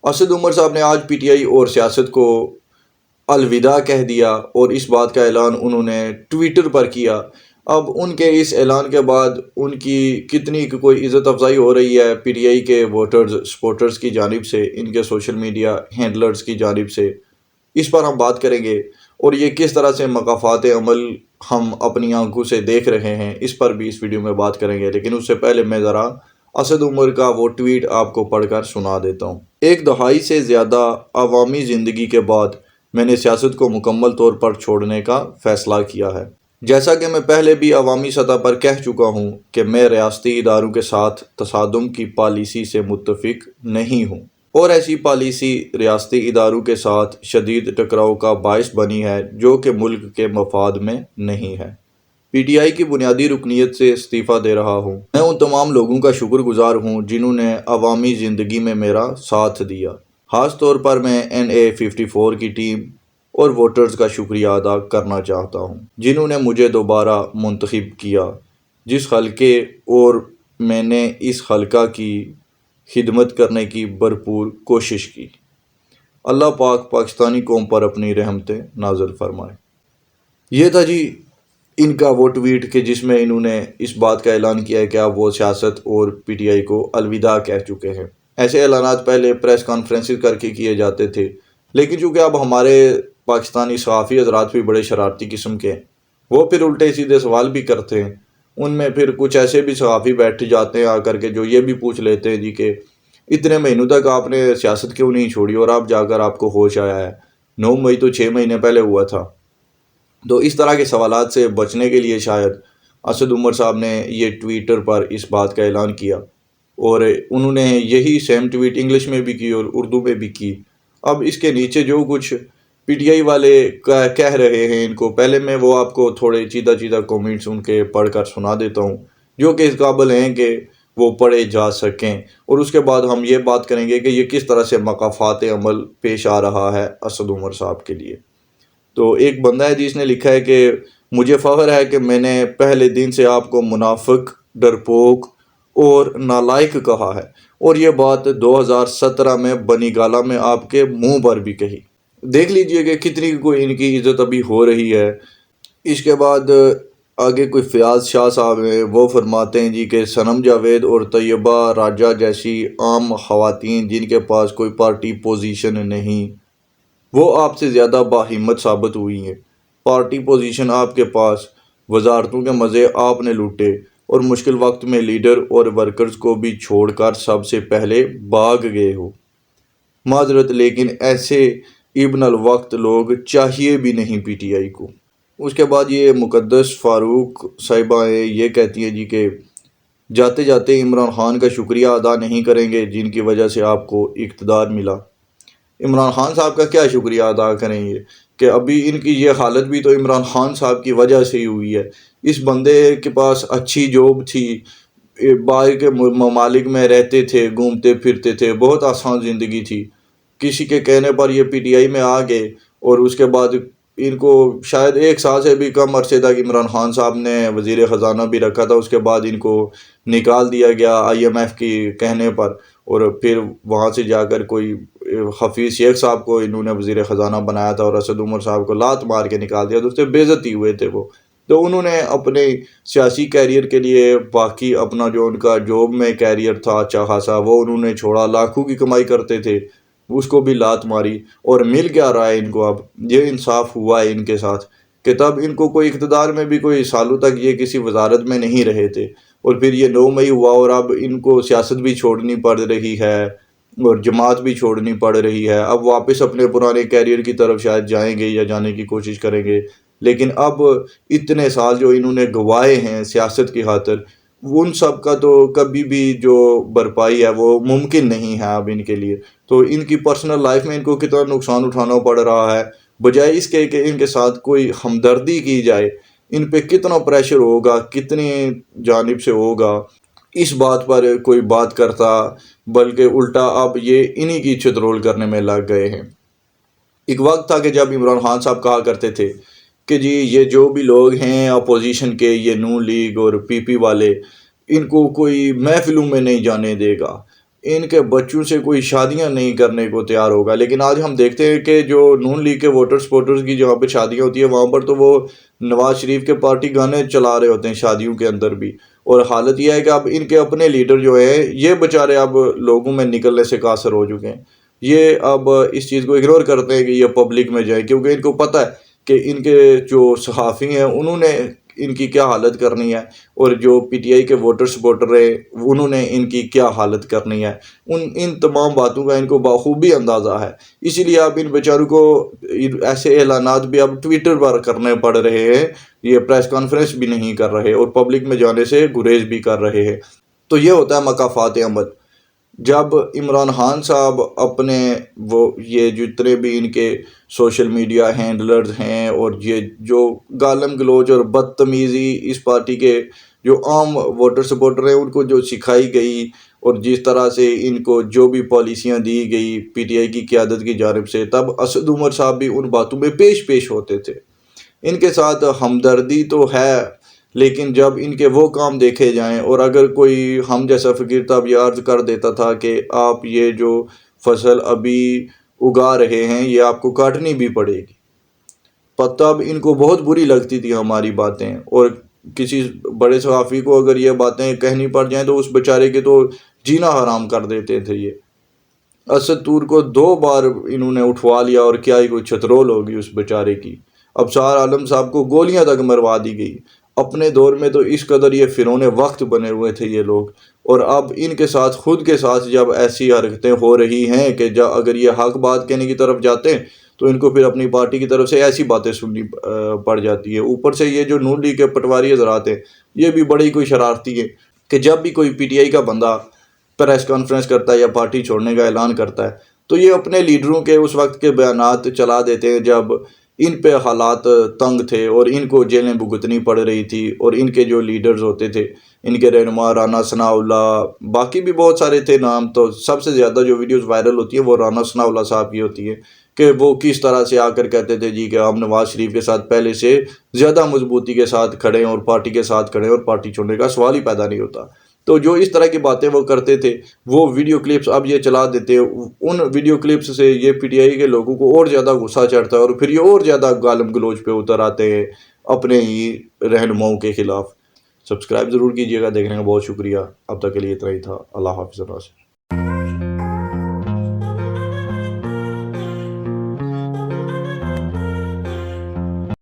اسد عمر صاحب نے آج پی ٹی آئی اور سیاست کو الوداع کہہ دیا اور اس بات کا اعلان انہوں نے ٹویٹر پر کیا۔ اب ان کے اس اعلان کے بعد ان کی کتنی کوئی عزت افزائی ہو رہی ہے پی ٹی آئی کے ووٹرز سپورٹرز کی جانب سے، ان کے سوشل میڈیا ہینڈلرز کی جانب سے، اس پر ہم بات کریں گے۔ اور یہ کس طرح سے مقافات عمل ہم اپنی آنکھوں سے دیکھ رہے ہیں، اس پر بھی اس ویڈیو میں بات کریں گے۔ لیکن اس سے پہلے میں ذرا اسد عمر کا وہ ٹویٹ آپ کو پڑھ کر سنا دیتا ہوں۔ ایک دہائی سے زیادہ عوامی زندگی کے بعد میں نے سیاست کو مکمل طور پر چھوڑنے کا فیصلہ کیا ہے۔ جیسا کہ میں پہلے بھی عوامی سطح پر کہہ چکا ہوں کہ میں ریاستی اداروں کے ساتھ تصادم کی پالیسی سے متفق نہیں ہوں، اور ایسی پالیسی ریاستی اداروں کے ساتھ شدید ٹکراؤ کا باعث بنی ہے جو کہ ملک کے مفاد میں نہیں ہے۔ پی ٹی آئی کی بنیادی رکنیت سے استعفیٰ دے رہا ہوں۔ میں ان تمام لوگوں کا شکر گزار ہوں جنہوں نے عوامی زندگی میں میرا ساتھ دیا۔ خاص طور پر میں NA54 کی ٹیم اور ووٹرز کا شکریہ ادا کرنا چاہتا ہوں جنہوں نے مجھے دوبارہ منتخب کیا، جس حلقے اور میں نے اس حلقہ کی خدمت کرنے کی بھرپور کوشش کی۔ اللہ پاک پاکستانی قوم پر اپنی رحمتیں نازل فرمائے۔ یہ تھا جی ان کا وہ ٹویٹ کہ جس میں انہوں نے اس بات کا اعلان کیا ہے کہ اب وہ سیاست اور پی ٹی آئی کو الوداع کہہ چکے ہیں۔ ایسے اعلانات پہلے پریس کانفرنسز کر کے کیے جاتے تھے، لیکن چونکہ اب ہمارے پاکستانی صحافی حضرات بھی بڑے شرارتی قسم کے ہیں، وہ پھر الٹے سیدھے سوال بھی کرتے ہیں۔ ان میں پھر کچھ ایسے بھی صحافی بیٹھ جاتے ہیں آ کر کے جو یہ بھی پوچھ لیتے ہیں جی کہ اتنے مہینوں تک آپ نے سیاست کیوں نہیں چھوڑی اور اب جا کر آپ کو ہوش آیا ہے؟ 9 مئی تو 6 مہینے پہلے ہوا تھا۔ تو اس طرح کے سوالات سے بچنے کے لیے شاید اسد عمر صاحب نے یہ ٹویٹر پر اس بات کا اعلان کیا، اور انہوں نے یہی سیم ٹویٹ انگلش میں بھی کی اور اردو میں بھی کی۔ اب اس کے نیچے جو کچھ پی ٹی آئی والے کہہ رہے ہیں ان کو، پہلے میں وہ آپ کو تھوڑے چیدہ کومنٹس ان کے پڑھ کر سنا دیتا ہوں جو کہ اس قابل ہیں کہ وہ پڑھے جا سکیں، اور اس کے بعد ہم یہ بات کریں گے کہ یہ کس طرح سے مقافات عمل پیش آ رہا ہے اسد عمر صاحب کے لیے۔ تو ایک بندہ ہے جس نے لکھا ہے کہ مجھے فخر ہے کہ میں نے پہلے دن سے آپ کو منافق، ڈرپوک اور نالائق کہا ہے، اور یہ بات 2017 میں بنی گالہ میں آپ کے منہ پر بھی کہی۔ دیکھ لیجئے کہ کتنی کوئی ان کی عزت ابھی ہو رہی ہے۔ اس کے بعد آگے کوئی فیاض شاہ صاحب ہیں، وہ فرماتے ہیں جی کہ صنم جاوید اور طیبہ راجہ جیسی عام خواتین جن کے پاس کوئی پارٹی پوزیشن نہیں، وہ آپ سے زیادہ باہمت ثابت ہوئی ہیں۔ پارٹی پوزیشن آپ کے پاس، وزارتوں کے مزے آپ نے لوٹے، اور مشکل وقت میں لیڈر اور ورکرز کو بھی چھوڑ کر سب سے پہلے بھاگ گئے ہو۔ معذرت، لیکن ایسے ابن الوقت لوگ چاہیے بھی نہیں پی ٹی آئی کو۔ اس کے بعد یہ مقدس فاروق صاحبہ ہیں، یہ کہتی ہیں جی کہ جاتے جاتے عمران خان کا شکریہ ادا نہیں کریں گے جن کی وجہ سے آپ کو اقتدار ملا۔ عمران خان صاحب کا کیا شکریہ ادا کریں گے کہ ابھی ان کی یہ حالت بھی تو عمران خان صاحب کی وجہ سے ہی ہوئی ہے۔ اس بندے کے پاس اچھی جاب تھی، باہر کے ممالک میں رہتے تھے، گھومتے پھرتے تھے، بہت آسان زندگی تھی۔ کسی کے کہنے پر یہ پی ٹی آئی میں آ گئے، اور اس کے بعد ان کو شاید 1 سال سے بھی کم عرصے تک عمران خان صاحب نے وزیر خزانہ بھی رکھا تھا، اس کے بعد ان کو نکال دیا گیا IMF کی کہنے پر، اور پھر وہاں سے جا کر کوئی حفیظ شیخ صاحب کو انہوں نے وزیر خزانہ بنایا تھا، اور اسد عمر صاحب کو لات مار کے نکال دیا، تو اس سے بے عزتی ہوئے تھے وہ۔ تو انہوں نے اپنے سیاسی کیریئر کے لیے باقی اپنا جو ان کا جاب میں کیریئر تھا اچھا خاصا، وہ انہوں نے چھوڑا، لاکھوں کی کمائی کرتے تھے، اس کو بھی لات ماری، اور مل کیا رہا ہے ان کو؟ اب یہ انصاف ہوا ہے ان کے ساتھ کہ تب ان کو کوئی اقتدار میں بھی کوئی سالوں تک یہ کسی وزارت میں نہیں رہے تھے، اور پھر یہ 9 مئی ہوا اور اب ان کو سیاست بھی چھوڑنی پڑ رہی ہے اور جماعت بھی چھوڑنی پڑ رہی ہے۔ اب واپس اپنے پرانے کیریئر کی طرف شاید جائیں گے یا جانے کی کوشش کریں گے، لیکن اب اتنے سال جو انہوں نے گوائے ہیں سیاست کی خاطر، ان سب کا تو کبھی بھی جو بھرپائی ہے وہ ممکن نہیں ہے اب ان کے لیے۔ تو ان کی پرسنل لائف میں ان کو کتنا نقصان اٹھانا پڑ رہا ہے، بجائے اس کے کہ ان کے ساتھ کوئی ہمدردی کی جائے۔ ان پہ کتنا پریشر ہوگا، کتنی جانب سے ہوگا، اس بات پر کوئی بات کرتا، بلکہ الٹا اب یہ انہی کی چترول کرنے میں لگ گئے ہیں۔ ایک وقت تھا کہ جب عمران خان صاحب کہا کرتے تھے کہ جی یہ جو بھی لوگ ہیں اپوزیشن کے، یہ نون لیگ اور پی پی والے، ان کو کوئی محفلوں میں نہیں جانے دے گا، ان کے بچوں سے کوئی شادیاں نہیں کرنے کو تیار ہوگا. لیکن آج ہم دیکھتے ہیں کہ جو نون لیگ کے ووٹر سپورٹرز کی جہاں پہ شادیاں ہوتی ہیں وہاں پر تو وہ نواز شریف کے پارٹی گانے چلا رہے ہوتے ہیں شادیوں کے اندر بھی. اور حالت یہ ہے کہ اب ان کے اپنے لیڈر جو ہیں یہ بیچارے اب لوگوں میں نکلنے سے قاصر ہو چکے ہیں. یہ اب اس چیز کو اگنور کرتے ہیں کہ یہ پبلک میں جائیں، کیونکہ ان کو پتہ ہے کہ ان کے جو صحافی ہیں انہوں نے ان کی کیا حالت کرنی ہے، اور جو پی ٹی آئی کے ووٹر سپورٹر ہیں انہوں نے ان کی کیا حالت کرنی ہے. ان تمام باتوں کا ان کو بخوبی اندازہ ہے. اسی لیے اب ان بیچاروں کو ایسے اعلانات بھی اب ٹویٹر پر کرنے پڑ رہے ہیں. یہ پریس کانفرنس بھی نہیں کر رہے اور پبلک میں جانے سے گریز بھی کر رہے ہیں. تو یہ ہوتا ہے مکافات عمل. جب عمران خان صاحب اپنے یہ جتنے بھی ان کے سوشل میڈیا ہینڈلرز ہیں اور یہ جو گالم گلوچ اور بدتمیزی اس پارٹی کے جو عام ووٹر سپورٹر ہیں ان کو جو سکھائی گئی، اور جس طرح سے ان کو جو بھی پالیسیاں دی گئی پی ٹی آئی کی قیادت کی جانب سے، تب اسد عمر صاحب بھی ان باتوں میں پیش ہوتے تھے. ان کے ساتھ ہمدردی تو ہے، لیکن جب ان کے وہ کام دیکھے جائیں، اور اگر کوئی ہم جیسا فقیر تب یہ عرض کر دیتا تھا کہ آپ یہ جو فصل ابھی اگا رہے ہیں یہ آپ کو کاٹنی بھی پڑے گی، تب ان کو بہت بری لگتی تھی ہماری باتیں. اور کسی بڑے صحافی کو اگر یہ باتیں کہنی پڑ جائیں تو اس بیچارے کے تو جینا حرام کر دیتے تھے. یہ اسد طور کو 2 بار انہوں نے اٹھوا لیا، اور کیا ہی کوئی چھترول ہوگی اس بیچارے کی. ابصار عالم صاحب کو گولیاں تک مروا دی گئی. اپنے دور میں تو اس قدر یہ فرعون وقت بنے ہوئے تھے یہ لوگ، اور اب ان کے ساتھ خود کے ساتھ جب ایسی حرکتیں ہو رہی ہیں کہ اگر یہ حق بات کہنے کی طرف جاتے ہیں تو ان کو پھر اپنی پارٹی کی طرف سے ایسی باتیں سننی پڑ جاتی ہے. اوپر سے یہ جو نون لیگ کے پٹواری حضرات ہیں یہ بھی بڑی کوئی شرارتی ہے کہ جب بھی کوئی پی ٹی آئی کا بندہ پریس کانفرنس کرتا ہے یا پارٹی چھوڑنے کا اعلان کرتا ہے تو یہ اپنے لیڈروں کے اس وقت کے بیانات چلا دیتے ہیں جب ان پہ حالات تنگ تھے اور ان کو جیلیں بھگتنی پڑ رہی تھی. اور ان کے جو لیڈرز ہوتے تھے، ان کے رہنما رانا ثناء اللہ، باقی بھی بہت سارے تھے نام، تو سب سے زیادہ جو ویڈیوز وائرل ہوتی ہیں وہ رانا ثناء اللہ صاحب کی ہوتی ہے کہ وہ کس طرح سے آ کر کہتے تھے جی کہ ہم نواز شریف کے ساتھ پہلے سے زیادہ مضبوطی کے ساتھ کھڑے ہیں اور پارٹی کے ساتھ کھڑے ہیں اور پارٹی چھوڑنے کا سوال ہی پیدا نہیں ہوتا. تو جو اس طرح کی باتیں وہ کرتے تھے وہ ویڈیو کلپس اب یہ چلا دیتے ہیں. ان ویڈیو کلپس سے یہ پی ٹی آئی کے لوگوں کو اور زیادہ غصہ چڑھتا ہے، اور پھر یہ اور زیادہ گالم گلوچ پہ اتر آتے ہیں اپنے ہی رہنماؤں کے خلاف. سبسکرائب ضرور کیجیے گا. دیکھنے کا بہت شکریہ. اب تک کے لیے اتنا ہی تھا. اللہ حافظ.